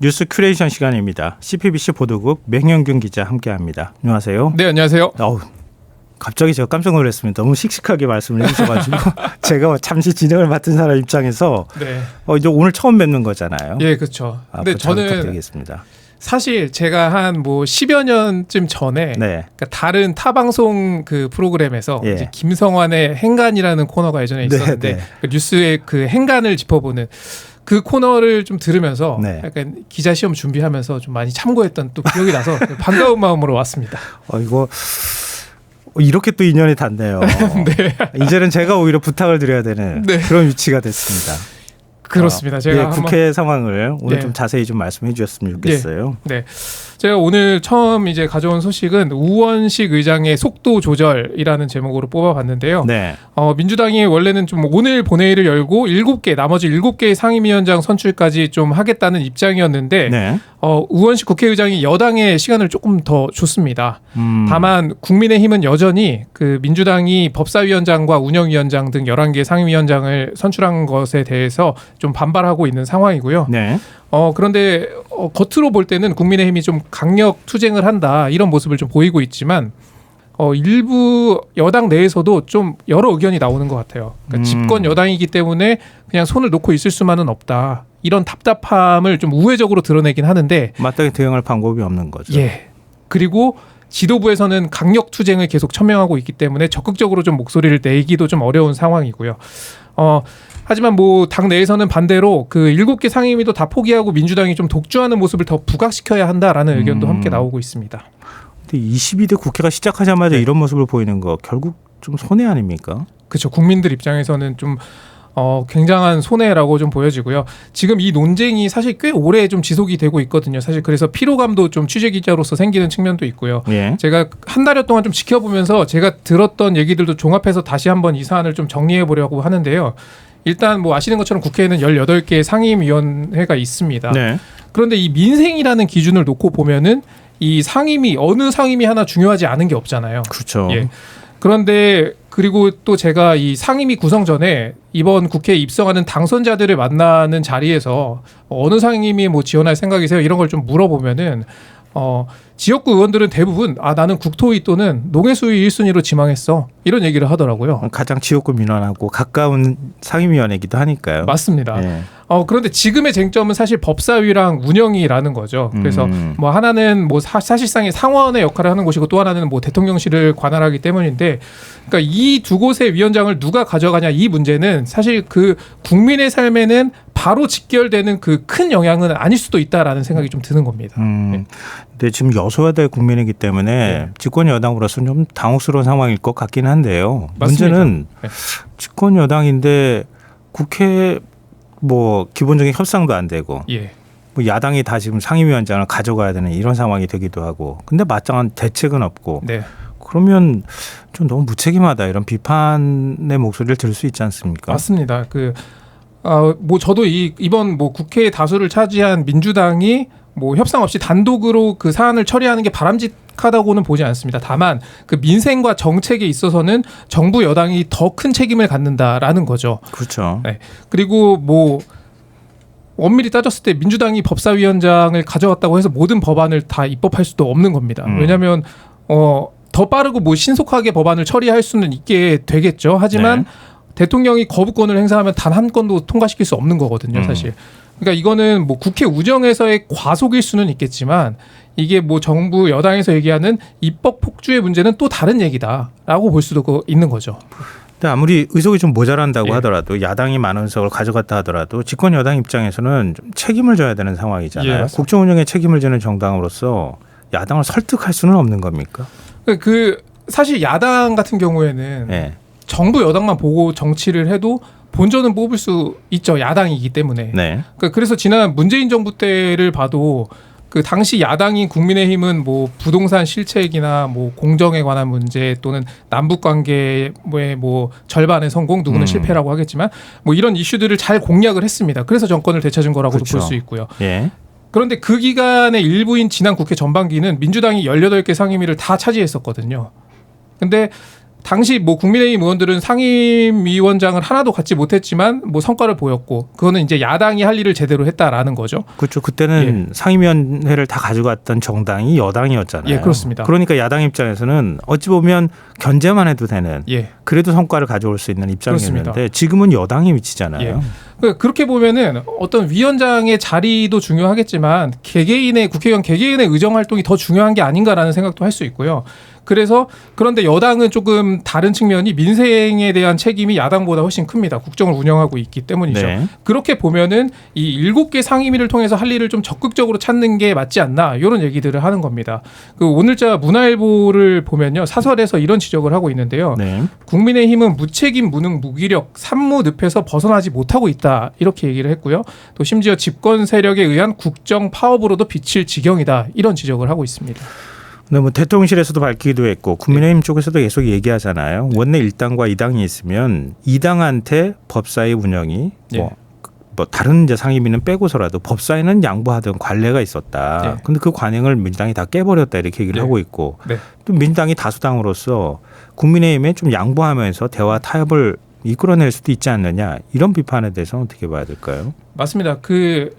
뉴스 큐레이션 시간입니다. CPBC 보도국 맹영균 기자 함께합니다. 안녕하세요. 네, 안녕하세요. 갑자기 제가 깜짝 놀랐습니다. 너무 씩씩하게 말씀을 해주셔가지고 제가 잠시 진행을 맡은 사람 입장에서 네. 이제 오늘 처음 뵙는 거잖아요. 예, 그렇죠. 근데 저는 부탁드리겠습니다. 사실 제가 한 뭐 10여 년쯤 전에 그러니까 다른 타 방송 그 프로그램에서 이제 김성환의 행간이라는 코너가 예전에 있었는데 그 뉴스의 그 행간을 짚어보는 그 코너를 좀 들으면서 약간 기자 시험 준비하면서 좀 많이 참고했던 또 기억이 나서 반가운 마음으로 왔습니다. 이거 이렇게 또 인연이 닿네요. 이제는 제가 오히려 부탁을 드려야 되는 그런 위치가 됐습니다. 그렇습니다. 제가 국회 상황을 오늘 좀 자세히 좀 말씀해 주셨으면 좋겠어요. 네. 제가 오늘 처음 이제 가져온 소식은 우원식 의장의 속도 조절이라는 제목으로 뽑아봤는데요. 민주당이 원래는 좀 오늘 본회의를 열고 나머지 7개의 상임위원장 선출까지 좀 하겠다는 입장이었는데 우원식 국회의장이 여당의 시간을 조금 더 줬습니다. 다만 국민의힘은 여전히 그 민주당이 법사위원장과 운영위원장 등 11개 상임위원장을 선출한 것에 대해서 좀 반발하고 있는 상황이고요. 그런데 겉으로 볼 때는 국민의힘이 좀 강력 투쟁을 한다 이런 모습을 좀 보이고 있지만 일부 여당 내에서도 좀 여러 의견이 나오는 것 같아요. 그러니까 집권 여당이기 때문에 그냥 손을 놓고 있을 수만은 없다. 이런 답답함을 좀 우회적으로 드러내긴 하는데 마땅히 대응할 방법이 없는 거죠. 그리고 지도부에서는 강력 투쟁을 계속 천명하고 있기 때문에 적극적으로 좀 목소리를 내기도 좀 어려운 상황이고요. 하지만 뭐 당 내에서는 반대로 그 7개 상임위도 다 포기하고 민주당이 좀 독주하는 모습을 더 부각시켜야 한다라는 의견도 함께 나오고 있습니다. 근데 22대 국회가 시작하자마자 이런 모습을 보이는 거 결국 좀 손해 아닙니까? 그렇죠. 국민들 입장에서는 좀 굉장한 손해라고 좀 보여지고요. 지금 이 논쟁이 사실 꽤 오래 좀 지속이 되고 있거든요. 사실 그래서 피로감도 좀 취재 기자로서 생기는 측면도 있고요. 제가 한 달여 동안 좀 지켜보면서 제가 들었던 얘기들도 종합해서 다시 한번 이 사안을 좀 정리해 보려고 하는데요. 일단 뭐 아시는 것처럼 국회에는 18개 상임위원회가 있습니다. 그런데 이 민생이라는 기준을 놓고 보면은 이 상임위 어느 상임위 하나 중요하지 않은 게 없잖아요. 그렇죠. 그런데 그리고 또 제가 이 상임위 구성 전에 이번 국회에 입성하는 당선자들을 만나는 자리에서 어느 상임위에 뭐 지원할 생각이세요? 이런 걸 좀 물어보면은 지역구 의원들은 대부분 나는 국토위 또는 농해수위 1순위로 지망했어. 이런 얘기를 하더라고요. 가장 지역구 민원하고 가까운 상임위원회이기도 하니까요. 맞습니다. 그런데 지금의 쟁점은 사실 법사위랑 운영이라는 거죠. 그래서 뭐 하나는 뭐 사실상의 상원의 역할을 하는 곳이고 또 하나는 뭐 대통령실을 관할하기 때문인데, 그러니까 이 두 곳의 위원장을 누가 가져가냐 이 문제는 사실 그 국민의 삶에는 바로 직결되는 그 큰 영향은 아닐 수도 있다라는 생각이 좀 드는 겁니다. 근데 지금 여소야대 국민이기 때문에 집권 여당으로서는 좀 당혹스러운 상황일 것 같긴 한데요. 맞습니다. 문제는 집권 여당인데 국회 뭐 기본적인 협상도 안 되고 뭐 야당이 다 지금 상임위원장을 가져가야 되는 이런 상황이 되기도 하고, 근데 마땅한 대책은 없고 그러면 좀 너무 무책임하다 이런 비판의 목소리를 들을 수 있지 않습니까? 맞습니다. 뭐 저도 이번 뭐 국회 다수를 차지한 민주당이 뭐 협상 없이 단독으로 그 사안을 처리하는 게 바람직하다고는 보지 않습니다. 다만 그 민생과 정책에 있어서는 정부 여당이 더 큰 책임을 갖는다라는 거죠. 그렇죠. 그리고 뭐 엄밀히 따졌을 때 민주당이 법사위원장을 가져갔다고 해서 모든 법안을 다 입법할 수도 없는 겁니다. 왜냐하면 더 빠르고 뭐 신속하게 법안을 처리할 수는 있게 되겠죠. 하지만 대통령이 거부권을 행사하면 단 한 건도 통과시킬 수 없는 거거든요, 사실. 그러니까 이거는 뭐 국회 운영에서의 과속일 수는 있겠지만 이게 뭐 정부 여당에서 얘기하는 입법 폭주의 문제는 또 다른 얘기다라고 볼 수도 있는 거죠. 근데 아무리 의석이 좀 모자란다고 하더라도 야당이 많은 의석을 가져갔다 하더라도 집권 여당 입장에서는 좀 책임을 져야 되는 상황이잖아요. 국정 운영에 책임을 지는 정당으로서 야당을 설득할 수는 없는 겁니까? 사실 야당 같은 경우에는 정부 여당만 보고 정치를 해도 본전은 뽑을 수 있죠. 야당이기 때문에. 그래서 지난 문재인 정부 때를 봐도 그 당시 야당인 국민의힘은 뭐 부동산 실책이나 뭐 공정에 관한 문제 또는 남북 관계의 뭐 절반의 성공, 누구는 실패라고 하겠지만 뭐 이런 이슈들을 잘 공략을 했습니다. 그래서 정권을 되찾은 거라고도 볼 수 있고요. 그런데 그 기간의 일부인 지난 국회 전반기는 민주당이 18개 상임위를 다 차지했었거든요. 근데 당시 뭐 국민의힘 의원들은 상임위원장을 하나도 갖지 못했지만 뭐 성과를 보였고 그거는 이제 야당이 할 일을 제대로 했다라는 거죠. 그렇죠. 그때는 상임위원회를 다 가져갔던 정당이 여당이었잖아요. 예, 그렇습니다. 그러니까 야당 입장에서는 어찌 보면 견제만 해도 되는 그래도 성과를 가져올 수 있는 입장이었는데 그렇습니다. 지금은 여당이 미치잖아요. 그렇게 보면은 어떤 위원장의 자리도 중요하겠지만 국회의원 개개인의 의정 활동이 더 중요한 게 아닌가라는 생각도 할 수 있고요. 그래서 그런데 여당은 조금 다른 측면이 민생에 대한 책임이 야당보다 훨씬 큽니다. 국정을 운영하고 있기 때문이죠. 네. 그렇게 보면은 이 7개 상임위를 통해서 할 일을 좀 적극적으로 찾는 게 맞지 않나 이런 얘기들을 하는 겁니다. 그 오늘자 문화일보를 보면요. 사설에서 이런 지적을 하고 있는데요. 네. 국민의힘은 무책임, 무능, 무기력, 산무 늪에서 벗어나지 못하고 있다. 이렇게 얘기를 했고요. 또 심지어 집권 세력에 의한 국정 파업으로도 비칠 지경이다. 이런 지적을 하고 있습니다. 네, 뭐 대통령실에서도 밝히기도 했고 국민의힘 쪽에서도 계속 얘기하잖아요. 원내 1당과 2당이 있으면 2당한테 법사위 운영이 뭐 다른 이제 상임위는 빼고서라도 법사위는 양보하던 관례가 있었다. 근데 그 관행을 민주당이 다 깨버렸다 이렇게 얘기를 하고 있고 또 민주당이 다수당으로서 국민의힘에 좀 양보하면서 대화 타협을 이끌어낼 수도 있지 않느냐 이런 비판에 대해서는 어떻게 봐야 될까요? 맞습니다.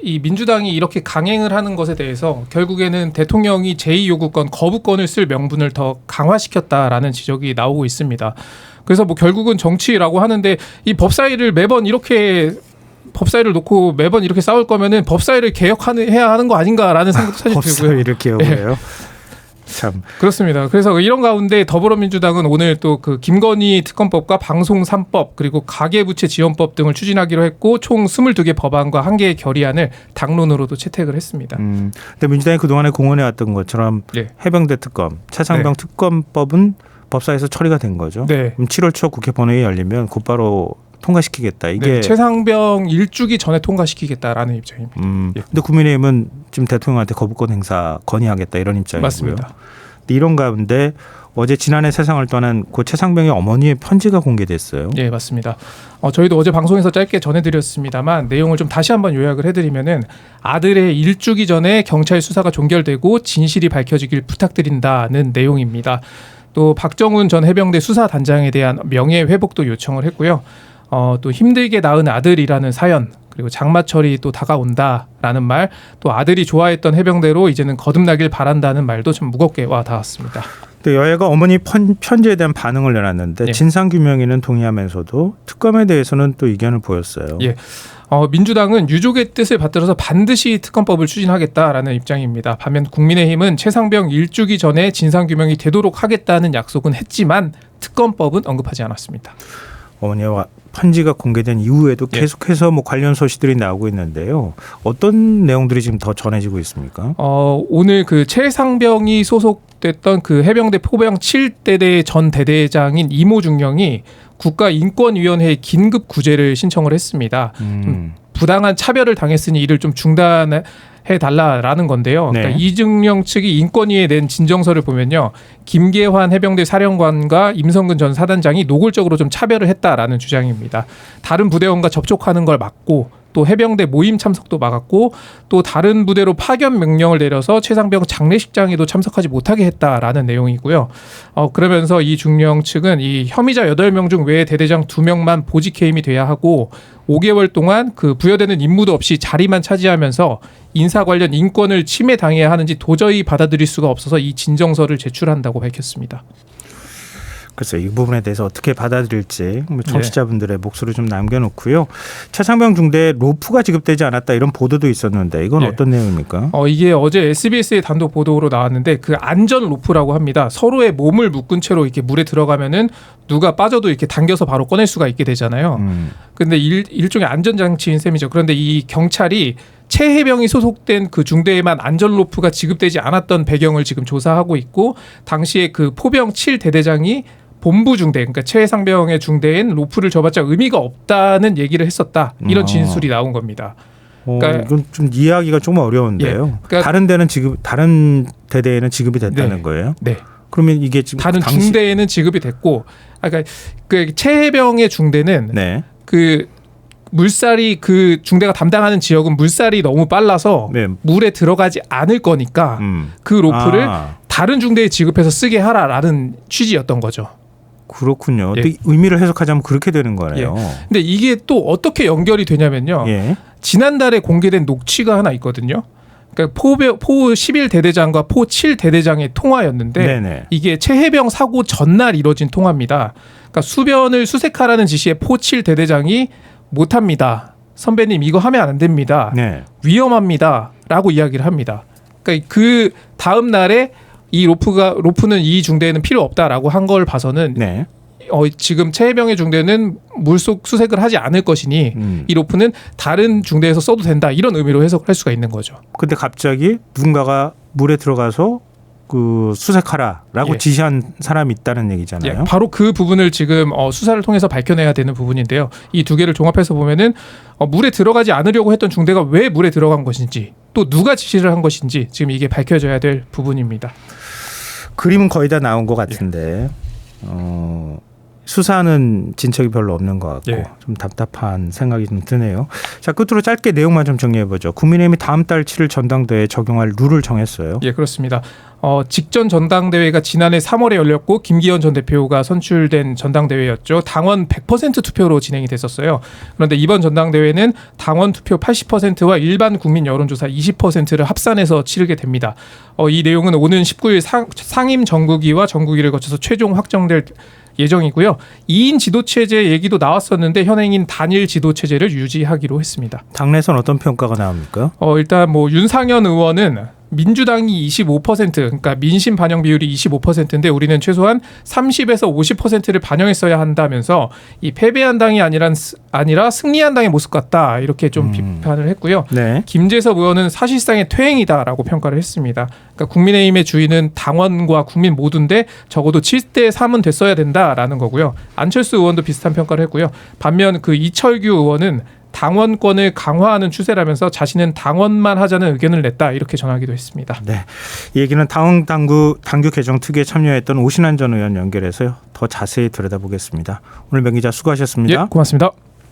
이 민주당이 이렇게 강행을 하는 것에 대해서 결국에는 대통령이 제2요구권 거부권을 쓸 명분을 더 강화시켰다라는 지적이 나오고 있습니다. 그래서 뭐 결국은 정치라고 하는데 이 법사위를 매번 이렇게 법사위를 놓고 매번 이렇게 싸울 거면은 법사위를 개혁해야 하는 거 아닌가라는 생각도 사실 들고요. 법사위를 개혁해요? 참 그렇습니다. 그래서 이런 가운데 더불어민주당은 오늘 또 그 김건희 특검법과 방송 3법 그리고 가계부채 지원법 등을 추진하기로 했고 총 22개 법안과 1개의 결의안을 당론으로도 채택을 했습니다. 근데 민주당이 그동안에 공언해왔던 것처럼 해병대 특검, 최상병 특검법은 법사위에서 처리가 된 거죠. 그럼 7월 초 국회 본회의 열리면 곧바로 통과시키겠다. 이게 최상병 1주기 전에 통과시키겠다라는 입장입니다. 근데 국민의힘은 지금 대통령한테 거부권 행사 건의하겠다 이런 입장이고요. 맞습니다. 이런 가운데 어제 지난해 세상을 떠난 고 최상병의 어머니의 편지가 공개됐어요. 네, 맞습니다. 저희도 어제 방송에서 짧게 전해드렸습니다만 내용을 좀 다시 한번 요약을 해드리면은 아들의 1주기 전에 경찰 수사가 종결되고 진실이 밝혀지길 부탁드린다는 내용입니다. 또 박정훈 전 해병대 수사단장에 대한 명예회복도 요청을 했고요. 또 힘들게 낳은 아들이라는 사연 그리고 장마철이 또 다가온다라는 말 또 아들이 좋아했던 해병대로 이제는 거듭나길 바란다는 말도 좀 무겁게 와 닿았습니다. 또 여야가 어머니 편지에 대한 반응을 내놨는데 진상규명에는 동의하면서도 특검에 대해서는 또 의견을 보였어요. 민주당은 유족의 뜻을 받들어서 반드시 특검법을 추진하겠다라는 입장입니다. 반면 국민의힘은 최상병 1주기 전에 진상규명이 되도록 하겠다는 약속은 했지만 특검법은 언급하지 않았습니다. 어머니와 편지가 공개된 이후에도 계속해서 뭐 관련 소식들이 나오고 있는데요. 어떤 내용들이 지금 더 전해지고 있습니까? 오늘 그 최상병이 소속됐던 그 해병대 포병 7대대 전 대대장인 이모 중령이 국가인권위원회에 긴급 구제를 신청을 했습니다. 부당한 차별을 당했으니 이를 좀 중단해 달라라는 건데요. 그러니까 이중령 측이 인권위에 낸 진정서를 보면요. 김계환 해병대 사령관과 임성근 전 사단장이 노골적으로 좀 차별을 했다라는 주장입니다. 다른 부대원과 접촉하는 걸 막고 또 해병대 모임 참석도 막았고 또 다른 부대로 파견 명령을 내려서 최상병 장례식장에도 참석하지 못하게 했다라는 내용이고요. 그러면서 이 중령 측은 이 혐의자 8명 중 외에 대대장 2명만 보직 해임이 돼야 하고 5개월 동안 그 부여되는 임무도 없이 자리만 차지하면서 인사 관련 인권을 침해당해야 하는지 도저히 받아들일 수가 없어서 이 진정서를 제출한다고 밝혔습니다. 글쎄 이 부분에 대해서 어떻게 받아들일지 청취자분들의 목소리 좀 남겨놓고요. 최상병 중대에 로프가 지급되지 않았다 이런 보도도 있었는데 이건 어떤 내용입니까? 이게 어제 SBS의 단독 보도로 나왔는데 그 안전 로프라고 합니다. 서로의 몸을 묶은 채로 이렇게 물에 들어가면은 누가 빠져도 이렇게 당겨서 바로 꺼낼 수가 있게 되잖아요. 근데 일종의 안전장치인 셈이죠. 그런데 이 경찰이 최 해병이 소속된 그 중대에만 안전 로프가 지급되지 않았던 배경을 지금 조사하고 있고 당시에 그 포병 7대대장이 본부 중대, 그러니까 최상병의 중대엔 로프를 줘봤자 의미가 없다는 얘기를 했었다. 이런 진술이 나온 겁니다. 그러니까 이건 좀 이해하기가 좀 어려운데요. 그러니까 다른 대대에는 지급이 됐다는 거예요? 네. 그러면 이게 지금 다른 중대에는 지급이 됐고, 그러니까 그 최해병의 중대는 그 물살이 그 중대가 담당하는 지역은 물살이 너무 빨라서 물에 들어가지 않을 거니까 그 로프를 다른 중대에 지급해서 쓰게 하라라는 취지였던 거죠. 그렇군요. 또 의미를 해석하자면 그렇게 되는 거네요. 근데 이게 또 어떻게 연결이 되냐면요. 지난달에 공개된 녹취가 하나 있거든요. 그러니까 포 11대대장과 포 7대대장의 통화였는데 네네. 이게 최해병 사고 전날 이뤄진 통화입니다. 그러니까 수변을 수색하라는 지시에 포 7대대장이 못합니다. 선배님 이거 하면 안 됩니다. 네. 위험합니다. 라고 이야기를 합니다. 그러니까 그 다음 날에 이 로프는 이 중대에는 필요 없다라고 한 걸 봐서는 네. 지금 최해병의 중대는 물속 수색을 하지 않을 것이니 이 로프는 다른 중대에서 써도 된다 이런 의미로 해석할 수가 있는 거죠. 근데 갑자기 누군가가 물에 들어가서 그 수색하라라고 지시한 사람이 있다는 얘기잖아요. 바로 그 부분을 지금 수사를 통해서 밝혀내야 되는 부분인데요. 이 두 개를 종합해서 보면은 물에 들어가지 않으려고 했던 중대가 왜 물에 들어간 것인지 또 누가 지시를 한 것인지 지금 이게 밝혀져야 될 부분입니다. 그림은 거의 다 나온 것 같은데 수사는 진척이 별로 없는 것 같고 좀 답답한 생각이 좀 드네요. 자, 끝으로 짧게 내용만 좀 정리해보죠. 국민의힘이 다음 달 7일 전당대회에 적용할 룰을 정했어요. 예, 그렇습니다. 직전 전당대회가 지난해 3월에 열렸고 김기현 전 대표가 선출된 전당대회였죠. 당원 100% 투표로 진행이 됐었어요. 그런데 이번 전당대회는 당원 투표 80%와 일반 국민 여론조사 20%를 합산해서 치르게 됩니다. 이 내용은 오는 19일 상임 정국위와 정국위를 거쳐서 최종 확정될 예정이고요. 2인 지도체제 얘기도 나왔었는데 현행인 단일 지도체제를 유지하기로 했습니다. 당내에서는 어떤 평가가 나옵니까? 일단 윤상현 의원은 민주당이 25% 그러니까 민심 반영 비율이 25%인데 우리는 최소한 30에서 50%를 반영했어야 한다면서 이 패배한 당이 아니라 승리한 당의 모습 같다 이렇게 좀 비판을 했고요. 네. 김재섭 의원은 사실상의 퇴행이다라고 평가를 했습니다. 그러니까 국민의힘의 주인은 당원과 국민 모두인데 적어도 7대 3은 됐어야 된다라는 거고요. 안철수 의원도 비슷한 평가를 했고요. 반면 그 이철규 의원은 당원권을 강화하는 추세라면서 자신은 당원만 하자는 의견을 냈다 이렇게 전하기도 했습니다. 네, 이 얘기는 당규 개정 특위에 참여했던 오신환 전 의원 연결해서요. 더 자세히 들여다보겠습니다. 오늘 명 기자 수고하셨습니다. 예, 고맙습니다.